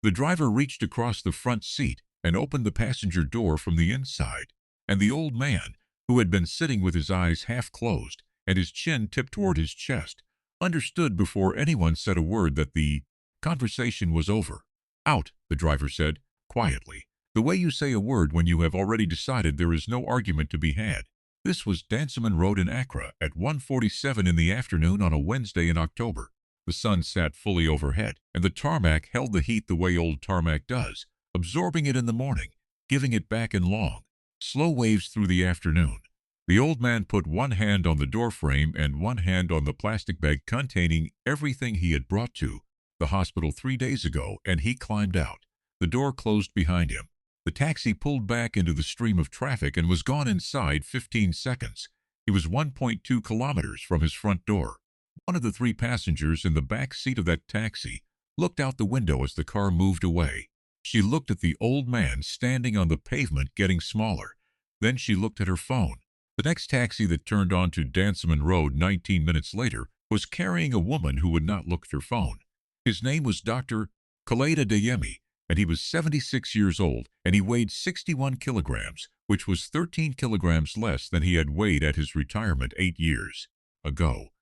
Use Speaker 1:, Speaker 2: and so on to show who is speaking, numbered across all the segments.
Speaker 1: The driver reached across the front seat and opened the passenger door from the inside, and the old man, who had been sitting with his eyes half closed and his chin tipped toward his chest, understood before anyone said a word that the conversation was over. "Out," the driver said, quietly, "the way you say a word when you have already decided there is no argument to be had." This was Dansoman Road in Accra at 1:47 in the afternoon on a Wednesday in October. The sun sat fully overhead, and the tarmac held the heat the way old tarmac does, absorbing it in the morning, giving it back in long, slow waves through the afternoon. The old man put one hand on the doorframe and one hand on the plastic bag containing everything he had brought to the hospital 3 days ago, and he climbed out. The door closed behind him. The taxi pulled back into the stream of traffic and was gone inside 15 seconds. He was 1.2 kilometers from his front door. One of the three passengers in the back seat of that taxi looked out the window as the car moved away. She looked at the old man standing on the pavement getting smaller. Then she looked at her phone. The next taxi that turned onto Dansoman Road 19 minutes later was carrying a woman who would not look at her phone. His name was Dr. Khaled Adeyemi, and he was 76 years old, and he weighed 61 kilograms, which was 13 kilograms less than he had weighed at his retirement 8 years ago.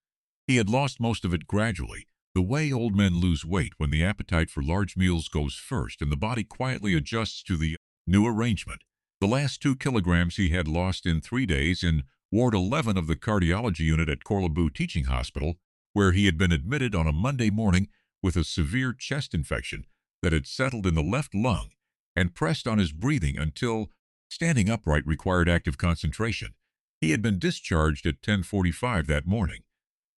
Speaker 1: He had lost most of it gradually, the way old men lose weight when the appetite for large meals goes first and the body quietly adjusts to the new arrangement. The last 2 kilograms he had lost in 3 days in Ward 11 of the cardiology unit at Korle Bu Teaching Hospital, where he had been admitted on a Monday morning with a severe chest infection that had settled in the left lung and pressed on his breathing until standing upright required active concentration. He had been discharged at 10:45 that morning.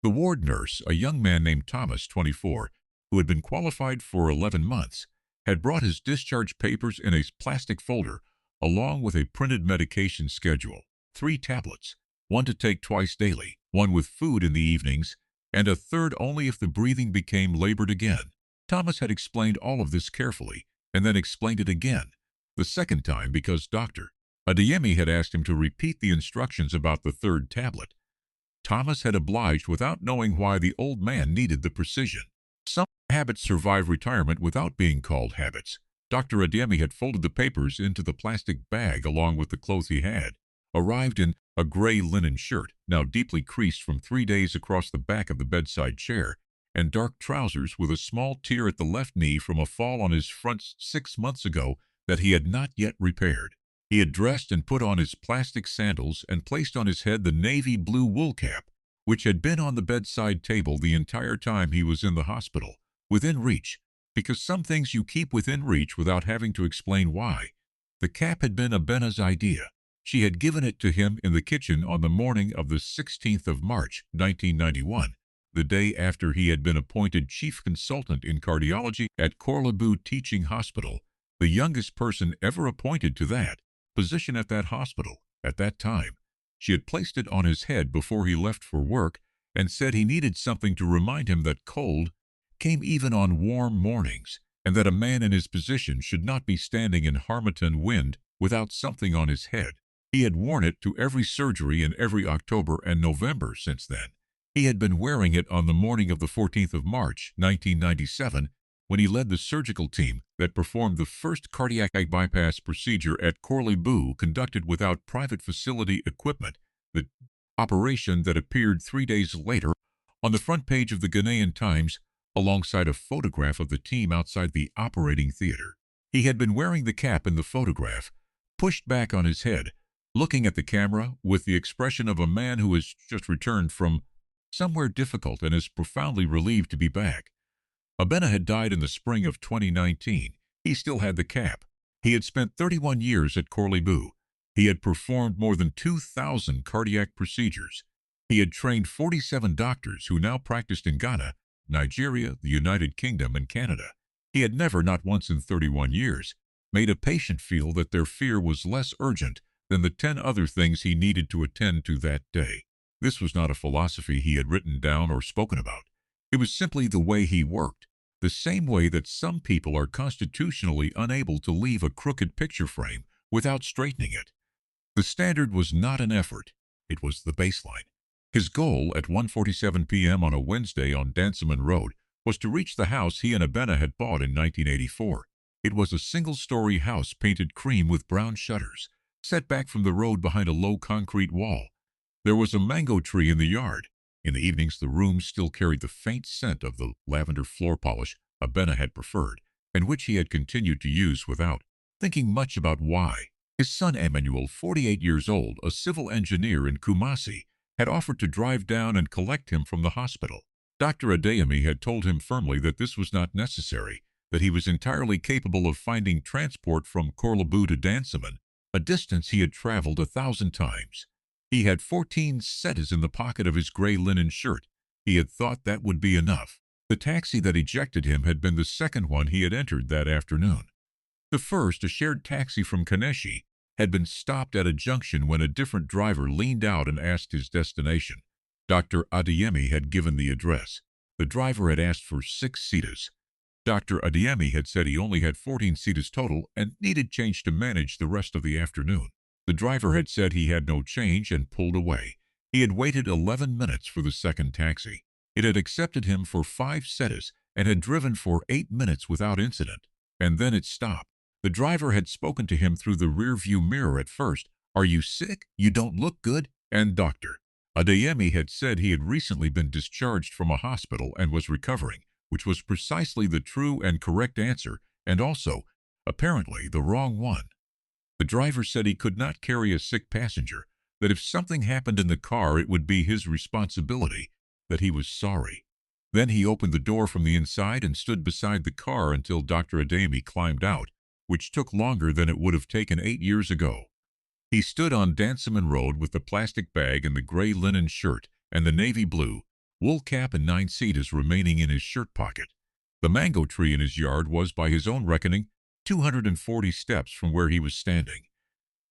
Speaker 1: The ward nurse, a young man named Thomas, 24, who had been qualified for 11 months, had brought his discharge papers in a plastic folder along with a printed medication schedule, 3 tablets, one to take twice daily, one with food in the evenings, and a third only if the breathing became labored again. Thomas had explained all of this carefully, and then explained it again, the second time because Dr. Adeyemi had asked him to repeat the instructions about the third tablet. Thomas had obliged without knowing why the old man needed the precision. Some habits survive retirement without being called habits. Dr. Adeyemi had folded the papers into the plastic bag along with the clothes he had, arrived in a gray linen shirt, now deeply creased from 3 days across the back of the bedside chair, and dark trousers with a small tear at the left knee from a fall on his front 6 months ago that he had not yet repaired. He had dressed and put on his plastic sandals and placed on his head the navy blue wool cap, which had been on the bedside table the entire time he was in the hospital, within reach, because some things you keep within reach without having to explain why. The cap had been Abena's idea. She had given it to him in the kitchen on the morning of the 16th of March, 1991, the day after he had been appointed chief consultant in cardiology at Korle Bu Teaching Hospital, the youngest person ever appointed to that position at that hospital at that time. She had placed it on his head before he left for work and said he needed something to remind him that cold came even on warm mornings and that a man in his position should not be standing in Harmattan wind without something on his head. He had worn it to every surgery in every October and November since then. He had been wearing it on the morning of the 14th of March, 1997, when he led the surgical team that performed the first cardiac bypass procedure at Korle Bu conducted without private facility equipment, the operation that appeared 3 days later on the front page of the Ghanaian Times alongside a photograph of the team outside the operating theater. He had been wearing the cap in the photograph, pushed back on his head, looking at the camera with the expression of a man who has just returned from somewhere difficult and is profoundly relieved to be back. Abena had died in the spring of 2019. He still had the cap. He had spent 31 years at Korle Bu. He had performed more than 2,000 cardiac procedures. He had trained 47 doctors who now practiced in Ghana, Nigeria, the United Kingdom, and Canada. He had never, not once in 31 years, made a patient feel that their fear was less urgent than the 10 other things he needed to attend to that day. This was not a philosophy he had written down or spoken about. It was simply the way he worked, the same way that some people are constitutionally unable to leave a crooked picture frame without straightening it. The standard was not an effort. It was the baseline. His goal at 1:47 p.m. on a Wednesday on Dansoman Road was to reach the house he and Abena had bought in 1984. It was a single-story house painted cream with brown shutters, set back from the road behind a low concrete wall. There was a mango tree in the yard. In the evenings, the room still carried the faint scent of the lavender floor polish Abena had preferred, and which he had continued to use without thinking much about why. His son Emmanuel, 48 years old, a civil engineer in Kumasi, had offered to drive down and collect him from the hospital. Dr. Adeyemi had told him firmly that this was not necessary, that he was entirely capable of finding transport from Korlebu to Dansoman, a distance he had traveled 1,000 times. He had 14 cedis in the pocket of his gray linen shirt. He had thought that would be enough. The taxi that ejected him had been the second one he had entered that afternoon. The first, a shared taxi from Kaneshi, had been stopped at a junction when a different driver leaned out and asked his destination. Dr. Adeyemi had given the address. The driver had asked for 6 cedis. Dr. Adeyemi had said he only had 14 cedis total and needed change to manage the rest of the afternoon. The driver had said he had no change and pulled away. He had waited 11 minutes for the second taxi. It had accepted him for 5 cedis and had driven for 8 minutes without incident. And then it stopped. The driver had spoken to him through the rear-view mirror at first. "Are you sick? You don't look good." And Dr. Adeyemi had said he had recently been discharged from a hospital and was recovering, which was precisely the true and correct answer, and also, apparently, the wrong one. The driver said he could not carry a sick passenger, that if something happened in the car it would be his responsibility, that he was sorry. Then he opened the door from the inside and stood beside the car until Dr. Adeyemi climbed out, which took longer than it would have taken 8 years ago. He stood on Dansoman Road with the plastic bag and the gray linen shirt and the navy blue wool cap and 9 cedis remaining in his shirt pocket. The mango tree in his yard was, by his own reckoning, 240 steps from where he was standing.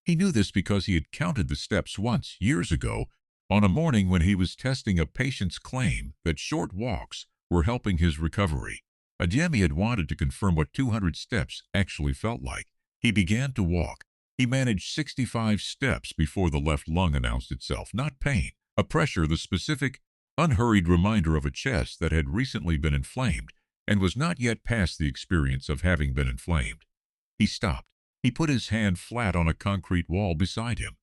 Speaker 1: He knew this because he had counted the steps once, years ago, on a morning when he was testing a patient's claim that short walks were helping his recovery. Adeyemi had wanted to confirm what 200 steps actually felt like. He began to walk. He managed 65 steps before the left lung announced itself, not pain, a pressure, the specific, unhurried reminder of a chest that had recently been inflamed and was not yet past the experience of having been inflamed. He stopped. He put his hand flat on a concrete wall beside him.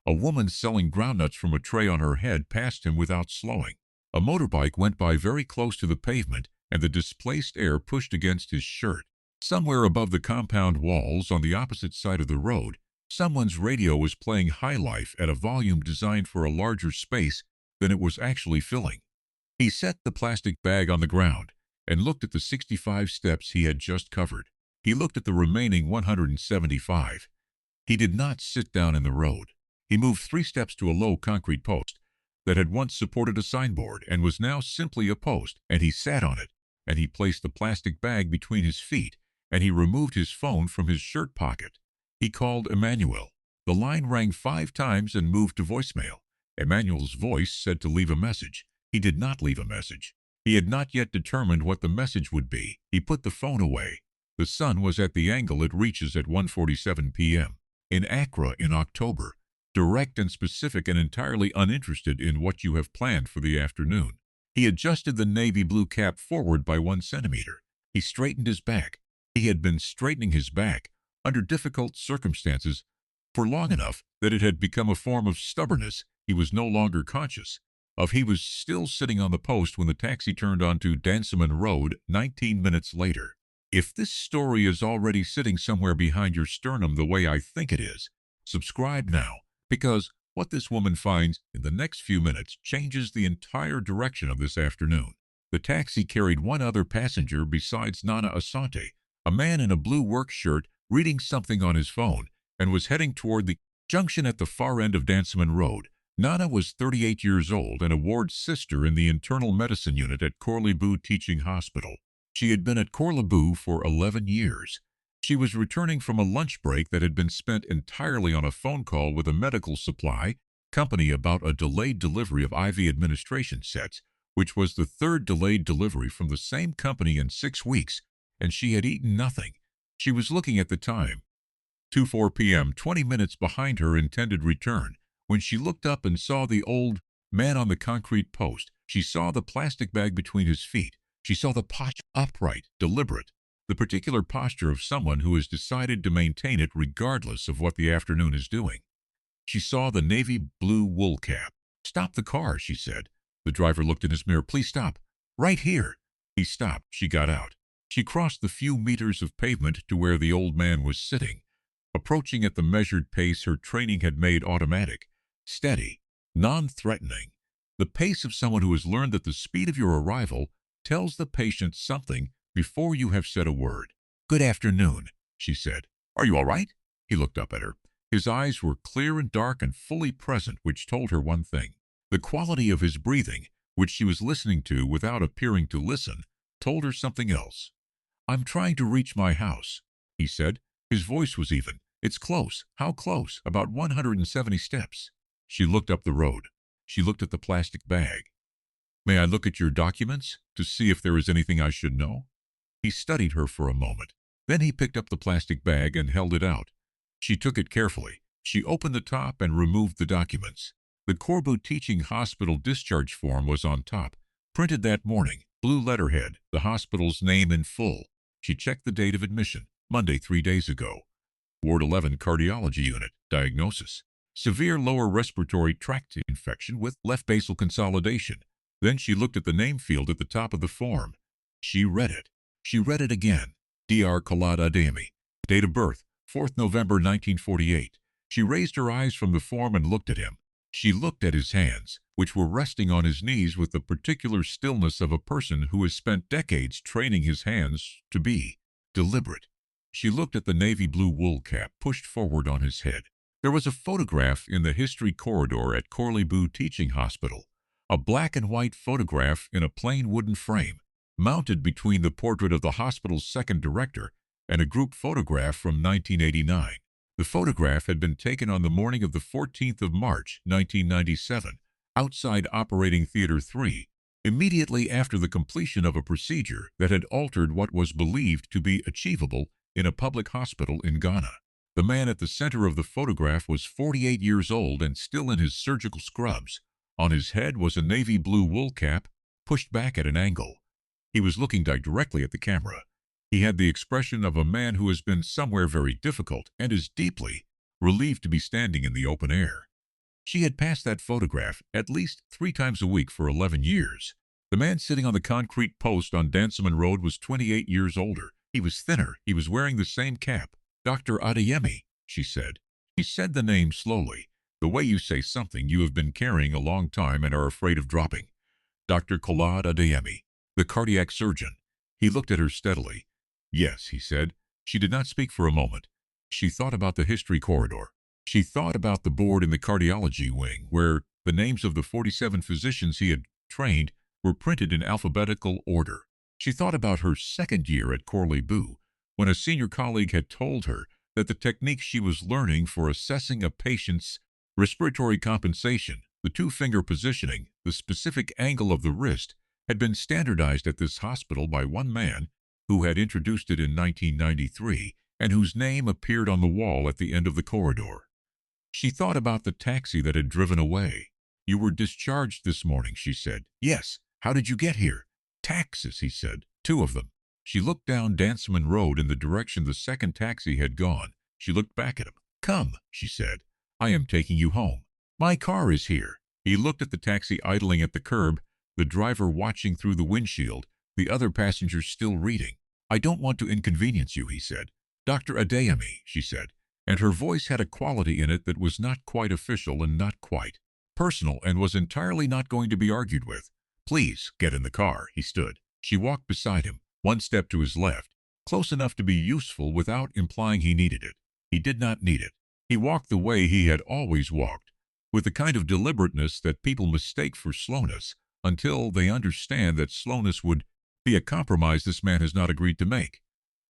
Speaker 1: A woman selling groundnuts from a tray on her head passed him without slowing. A motorbike went by very close to the pavement, and the displaced air pushed against his shirt. Somewhere above the compound walls on the opposite side of the road, someone's radio was playing High Life at a volume designed for a larger space than it was actually filling. He set the plastic bag on the ground and looked at the 65 steps he had just covered. He looked at the remaining 175. He did not sit down in the road. He moved 3 steps to a low concrete post that had once supported a signboard and was now simply a post, and he sat on it, and he placed the plastic bag between his feet, and he removed his phone from his shirt pocket. He called Emmanuel. The line rang 5 times and moved to voicemail. Emmanuel's voice said to leave a message. He did not leave a message. He had not yet determined what the message would be. He put the phone away. The sun was at the angle it reaches at 1:47 p.m. in Accra in October, direct and specific and entirely uninterested in what you have planned for the afternoon. He adjusted the navy blue cap forward by 1 centimeter. He straightened his back. He had been straightening his back under difficult circumstances for long enough that it had become a form of stubbornness he was no longer conscious of. He was still sitting on the post when the taxi turned onto Dansoman Road 19 minutes later. If this story is already sitting somewhere behind your sternum the way I think it is, subscribe now, because what this woman finds in the next few minutes changes the entire direction of this afternoon. The taxi carried 1 other passenger besides Nana Asante, a man in a blue work shirt reading something on his phone, and was heading toward the junction at the far end of Dansoman Road. Nana was 38 years old and a ward sister in the internal medicine unit at Korlebu Teaching Hospital. She had been at Korlebu for 11 years. She was returning from a lunch break that had been spent entirely on a phone call with a medical supply company about a delayed delivery of IV administration sets, which was the 3rd delayed delivery from the same company in 6 weeks, and she had eaten nothing. She was looking at the time, 2:04 p.m., 20 minutes behind her intended return. When she looked up and saw the old man on the concrete post, she saw the plastic bag between his feet. She saw the posture upright, deliberate, the particular posture of someone who has decided to maintain it regardless of what the afternoon is doing. She saw the navy blue wool cap. "Stop the car," she said. The driver looked in his mirror. "Please stop. Right here." He stopped. She got out. She crossed the few meters of pavement to where the old man was sitting, approaching at the measured pace her training had made automatic, steady, non-threatening, the pace of someone who has learned that the speed of your arrival tells the patient something before you have said a word. "Good afternoon," she said. "Are you all right?" He looked up at her. His eyes were clear and dark and fully present, which told her one thing. The quality of his breathing, which she was listening to without appearing to listen, told her something else. "I'm trying to reach my house," he said. His voice was even. "It's close." "How close?" "About 170 steps." She looked up the road. She looked at the plastic bag. "May I look at your documents to see if there is anything I should know?" He studied her for a moment. Then he picked up the plastic bag and held it out. She took it carefully. She opened the top and removed the documents. The Corbu Teaching Hospital discharge form was on top, printed that morning, blue letterhead, the hospital's name in full. She checked the date of admission, Monday 3 days ago. Ward 11 Cardiology Unit, diagnosis: severe lower respiratory tract infection with left basal consolidation. Then she looked at the name field at the top of the form. She read it. She read it again. Dr. Khaled Adeyemi. Date of birth, 4th November 1948. She raised her eyes from the form and looked at him. She looked at his hands, which were resting on his knees with the particular stillness of a person who has spent decades training his hands to be deliberate. She looked at the navy blue wool cap pushed forward on his head. There was a photograph in the history corridor at Corlebu Teaching Hospital, a black and white photograph in a plain wooden frame, mounted between the portrait of the hospital's second director and a group photograph from 1989. The photograph had been taken on the morning of the 14th of March, 1997, outside Operating Theater 3, immediately after the completion of a procedure that had altered what was believed to be achievable in a public hospital in Ghana. The man at the center of the photograph was 48 years old and still in his surgical scrubs. On his head was a navy blue wool cap, pushed back at an angle. He was looking directly at the camera. He had the expression of a man who has been somewhere very difficult and is deeply relieved to be standing in the open air. She had passed that photograph at least 3 times a week for 11 years. The man sitting on the concrete post on Dansoman Road was 28 years older. He was thinner. He was wearing the same cap. "Dr. Adeyemi," she said. She said the name slowly, the way you say something you have been carrying a long time and are afraid of dropping. "Dr. Khaled Adeyemi, the cardiac surgeon." He looked at her steadily. "Yes," he said. She did not speak for a moment. She thought about the history corridor. She thought about the board in the cardiology wing, where the names of the 47 physicians he had trained were printed in alphabetical order. She thought about her second year at Corlebu, when a senior colleague had told her that the technique she was learning for assessing a patient's respiratory compensation, the 2-finger positioning, the specific angle of the wrist, had been standardized at this hospital by one man who had introduced it in 1993 and whose name appeared on the wall at the end of the corridor. She thought about the taxi that had driven away. "You were discharged this morning," she said. "Yes. How did you get here?" "Taxis," he said. "2 of them." She looked down Dansoman Road in the direction the second taxi had gone. She looked back at him. "Come," she said. "I am taking you home. My car is here." He looked at the taxi idling at the curb, the driver watching through the windshield, the other passengers still reading. "I don't want to inconvenience you," he said. "Dr. Adeyemi," she said, and her voice had a quality in it that was not quite official and not quite personal and was entirely not going to be argued with. "Please, get in the car." He stood. She walked beside him, 1 step to his left, close enough to be useful without implying he needed it. He did not need it. He walked the way he had always walked, with the kind of deliberateness that people mistake for slowness, until they understand that slowness would be a compromise this man has not agreed to make.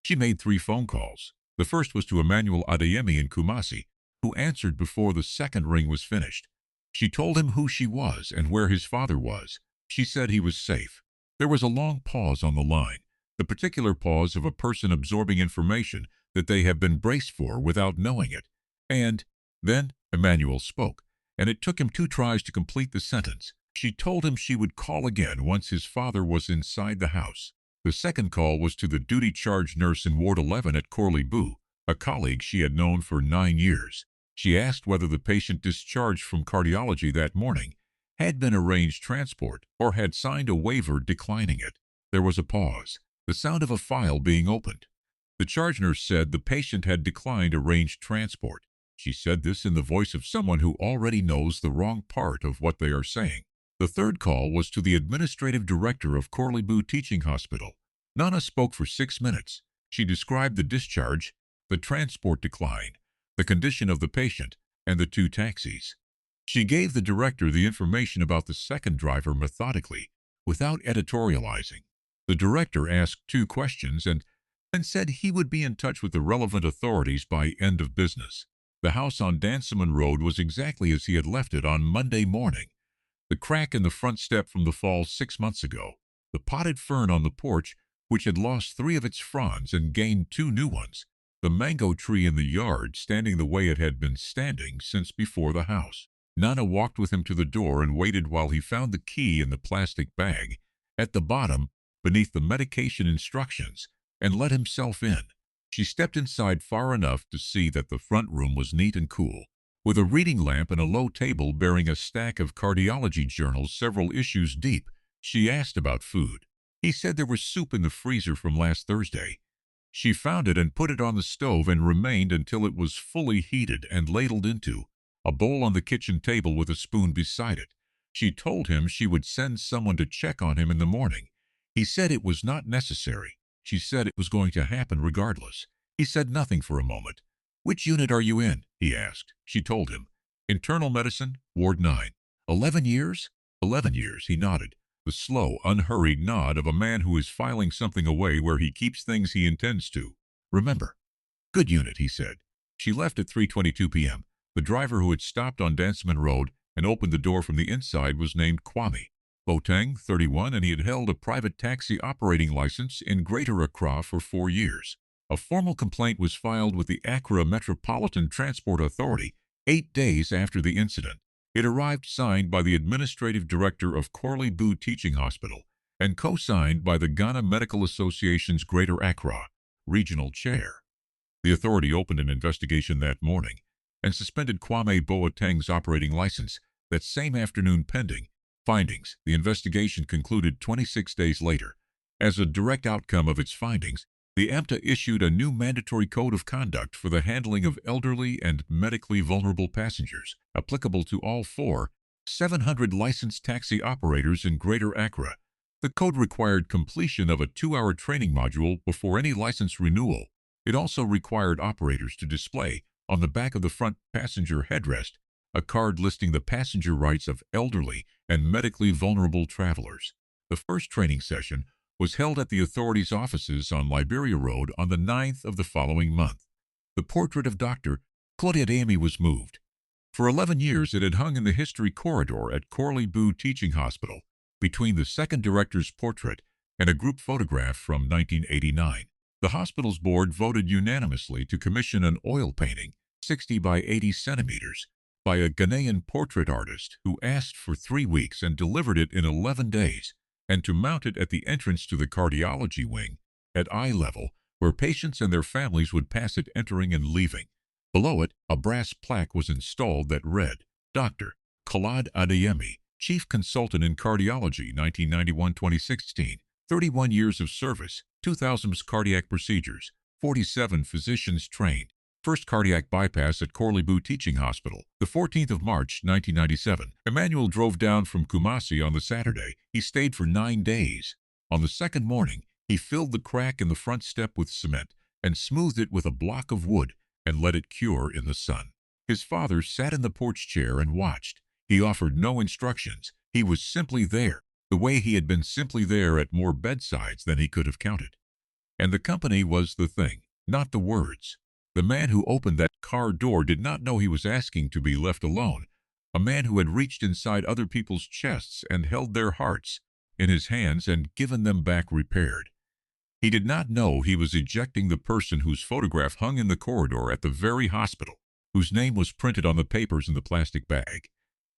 Speaker 1: She made 3 phone calls. The first was to Emmanuel Adeyemi in Kumasi, who answered before the second ring was finished. She told him who she was and where his father was. She said he was safe. There was a long pause on the line, the particular pause of a person absorbing information that they have been braced for without knowing it. And then Emmanuel spoke, and it took him 2 tries to complete the sentence. She told him she would call again once his father was inside the house. The second call was to the duty charge nurse in Ward 11 at Corley Boo, a colleague she had known for 9 years. She asked whether the patient discharged from cardiology that morning had been arranged transport or had signed a waiver declining it. There was a pause, the sound of a file being opened. The charge nurse said the patient had declined arranged transport. She said this in the voice of someone who already knows the wrong part of what they are saying. The third call was to the administrative director of Corley Boo Teaching Hospital. Nana spoke for 6 minutes. She described the discharge, the transport decline, the condition of the patient, and the 2 taxis. She gave the director the information about the second driver methodically, without editorializing. The director asked 2 questions and then said he would be in touch with the relevant authorities by end of business. The house on Danceman Road was exactly as he had left it on Monday morning. The crack in the front step from the fall 6 months ago, the potted fern on the porch, which had lost 3 of its fronds and gained 2 new ones, the mango tree in the yard standing the way it had been standing since before the house. Nana walked with him to the door and waited while he found the key in the plastic bag at the bottom beneath the medication instructions and let himself in. She stepped inside far enough to see that the front room was neat and cool, with a reading lamp and a low table bearing a stack of cardiology journals several issues deep. She asked about food. He said there was soup in the freezer from last Thursday. She found it and put it on the stove and remained until it was fully heated and ladled into, a bowl on the kitchen table with a spoon beside it. She told him she would send someone to check on him in the morning. He said it was not necessary. She said it was going to happen regardless. He said nothing for a moment. "Which unit are you in?" he asked. She told him. "Internal medicine, Ward 9. 11 years?" 11 years, he nodded. The slow, unhurried nod of a man who is filing something away where he keeps things he intends to. "Remember." "Good unit," he said. She left at 3:22 p.m. The driver who had stopped on Danceman Road and opened the door from the inside was named Kwame Boateng, 31, and he had held a private taxi operating license in Greater Accra for 4 years. A formal complaint was filed with the Accra Metropolitan Transport Authority 8 days after the incident. It arrived signed by the administrative director of Corley Boo Teaching Hospital and co-signed by the Ghana Medical Association's Greater Accra regional chair. The authority opened an investigation that morning and suspended Kwame Boateng's operating license that same afternoon pending findings. The investigation concluded 26 days later. As a direct outcome of its findings, the AMTA issued a new mandatory code of conduct for the handling of elderly and medically vulnerable passengers, applicable to all 700 licensed taxi operators in Greater Accra. The code required completion of a 2-hour training module before any license renewal. It also required operators to display, on the back of the front passenger headrest, a card listing the passenger rights of elderly and medically vulnerable travelers. The first training session was held at the authority's offices on Liberia Road on the 9th of the following month. The portrait of Dr. Claudia Adeyemi was moved. For 11 years it had hung in the history corridor at Corley Boo Teaching Hospital, between the second director's portrait and a group photograph from 1989. The hospital's board voted unanimously to commission an oil painting, 60 by 80 centimeters, by a Ghanaian portrait artist who asked for 3 weeks and delivered it in 11 days, and to mount it at the entrance to the cardiology wing, at eye level, where patients and their families would pass it entering and leaving. Below it, a brass plaque was installed that read, Dr. Claude Adeyemi, Chief Consultant in Cardiology, 1991-2016, 31 years of service, 2,000 cardiac procedures, 47 physicians trained. First cardiac bypass at Corley Boo Teaching Hospital. The 14th of March, 1997. Emmanuel drove down from Kumasi on the Saturday. He stayed for 9 days. On the second morning, he filled the crack in the front step with cement and smoothed it with a block of wood and let it cure in the sun. His father sat in the porch chair and watched. He offered no instructions. He was simply there, the way he had been simply there at more bedsides than he could have counted. And the company was the thing, not the words. The man who opened that car door did not know he was asking to be left alone, a man who had reached inside other people's chests and held their hearts in his hands and given them back repaired. He did not know he was ejecting the person whose photograph hung in the corridor at the very hospital, whose name was printed on the papers in the plastic bag.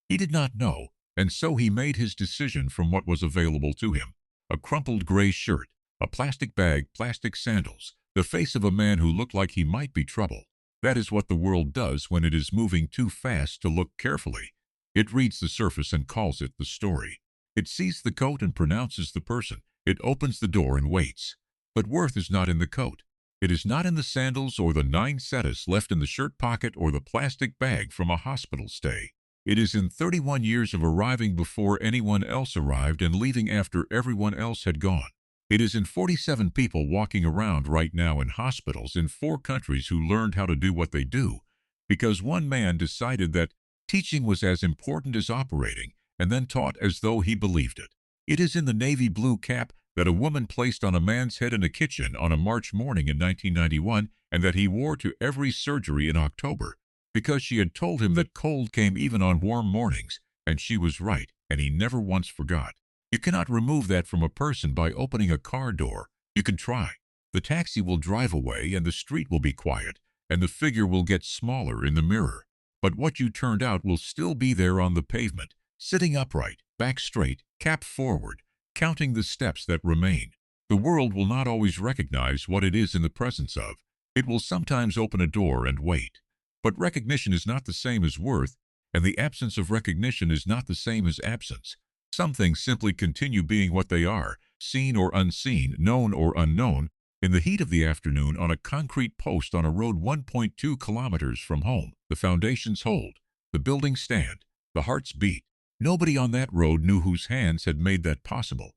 Speaker 1: He did not know, and so he made his decision from what was available to him: a crumpled gray shirt, A plastic bag, plastic sandals, the face of a man who looked like he might be trouble. That is what the world does when it is moving too fast to look carefully. It reads the surface and calls it the story. It sees the coat and pronounces the person. It opens the door and waits. But worth is not in the coat. It is not in the sandals or the 9 setas left in the shirt pocket or the plastic bag from a hospital stay. It is in 31 years of arriving before anyone else arrived and leaving after everyone else had gone. It is in 47 people walking around right now in hospitals in 4 countries who learned how to do what they do because one man decided that teaching was as important as operating and then taught as though he believed it. It is in the navy blue cap that a woman placed on a man's head in a kitchen on a March morning in 1991 and that he wore to every surgery in October because she had told him that cold came even on warm mornings, and she was right, and he never once forgot. You cannot remove that from a person by opening a car door. You can try. The taxi will drive away and the street will be quiet, and the figure will get smaller in the mirror. But what you turned out will still be there on the pavement, sitting upright, back straight, cap forward, counting the steps that remain. The world will not always recognize what it is in the presence of. It will sometimes open a door and wait. But recognition is not the same as worth, and the absence of recognition is not the same as absence. Some things simply continue being what they are, seen or unseen, known or unknown, in the heat of the afternoon on a concrete post on a road 1.2 kilometers from home. The foundations hold, the buildings stand, the hearts beat. Nobody on that road knew whose hands had made that possible.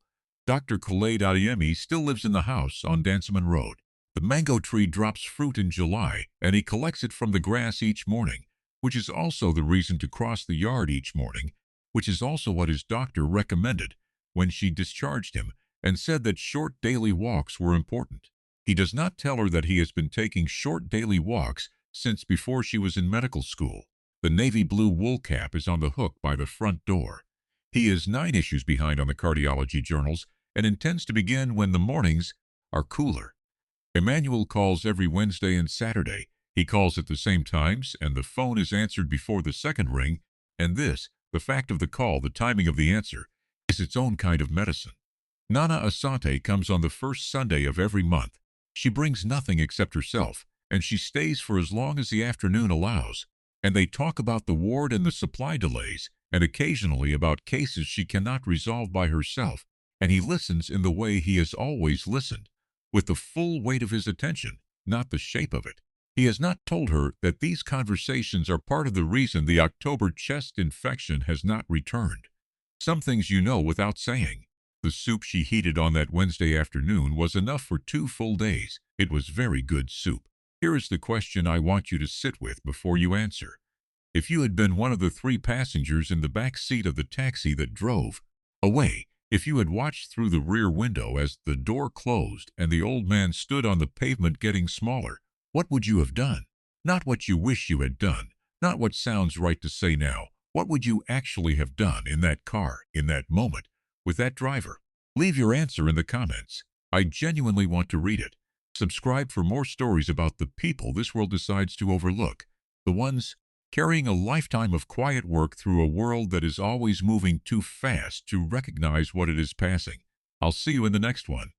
Speaker 1: Dr. Khaled Adeyemi still lives in the house on Danceman Road. The mango tree drops fruit in July, and he collects it from the grass each morning, which is also the reason to cross the yard each morning, which is also what his doctor recommended when she discharged him and said that short daily walks were important. He does not tell her that he has been taking short daily walks since before she was in medical school. The navy blue wool cap is on the hook by the front door. He is 9 issues behind on the cardiology journals and intends to begin when the mornings are cooler. Emmanuel calls every Wednesday and Saturday. He calls at the same times, and the phone is answered before the second ring, and this, the fact of the call, the timing of the answer, is its own kind of medicine. Nana Asante comes on the first Sunday of every month. She brings nothing except herself, and she stays for as long as the afternoon allows, and they talk about the ward and the supply delays, and occasionally about cases she cannot resolve by herself, and he listens in the way he has always listened, with the full weight of his attention, not the shape of it. He has not told her that these conversations are part of the reason the October chest infection has not returned. Some things you know without saying. The soup she heated on that Wednesday afternoon was enough for 2 full days. It was very good soup. Here is the question I want you to sit with before you answer. If you had been one of the 3 passengers in the back seat of the taxi that drove away, if you had watched through the rear window as the door closed and the old man stood on the pavement getting smaller, what would you have done? Not what you wish you had done, not what sounds right to say now. What would you actually have done in that car, in that moment, with that driver? Leave your answer in the comments. I genuinely want to read it. Subscribe for more stories about the people this world decides to overlook, the ones carrying a lifetime of quiet work through a world that is always moving too fast to recognize what it is passing. I'll see you in the next one.